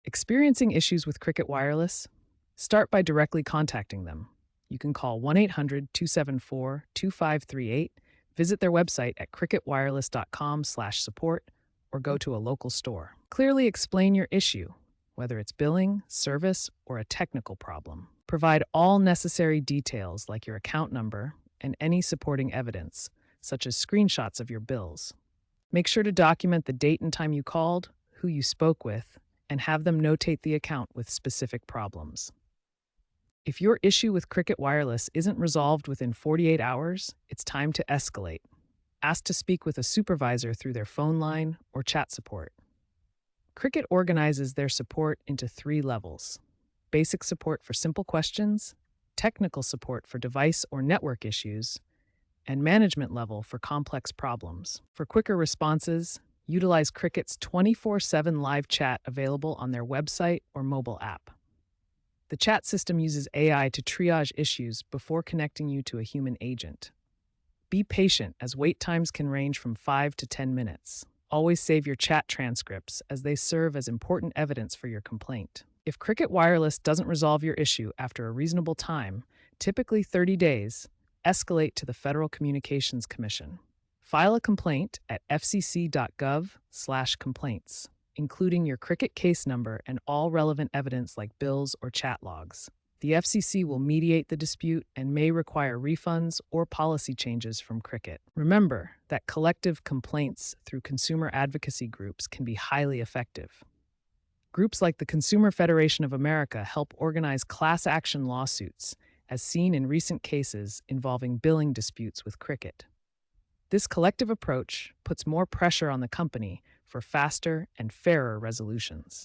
Experiencing issues with Cricket Wireless? Start by directly contacting them. You can call 1 800 274 2538, visit their website at cricketwireless.com/support, or go to a local store. Clearly explain your issue, whether it's billing, service, or a technical problem. Provide all necessary details like your account number and any supporting evidence, such as screenshots of your bills. Make sure to document the date and time you called, who you spoke with, and have them notate the account with specific problems. If your issue with Cricket Wireless isn't resolved within 48 hours, it's time to escalate. Ask to speak with a supervisor through their phone line or chat support. Cricket organizes their support into 3 levels: basic support for simple questions, technical support for device or network issues, and management level for complex problems. For quicker responses, utilize Cricket's 24/7 live chat available on their website or mobile app. The chat system uses AI to triage issues before connecting you to a human agent. Be patient, as wait times can range from 5 to 10 minutes. Always save your chat transcripts, as they serve as important evidence for your complaint. If Cricket Wireless doesn't resolve your issue after a reasonable time, typically 30 days, escalate to the Federal Communications Commission. File a complaint at fcc.gov/complaints, including your Cricket case number and all relevant evidence like bills or chat logs. The FCC will mediate the dispute and may require refunds or policy changes from Cricket. Remember that collective complaints through consumer advocacy groups can be highly effective. Groups like the Consumer Federation of America help organize class action lawsuits, as seen in recent cases involving billing disputes with Cricket. This collective approach puts more pressure on the company for faster and fairer resolutions.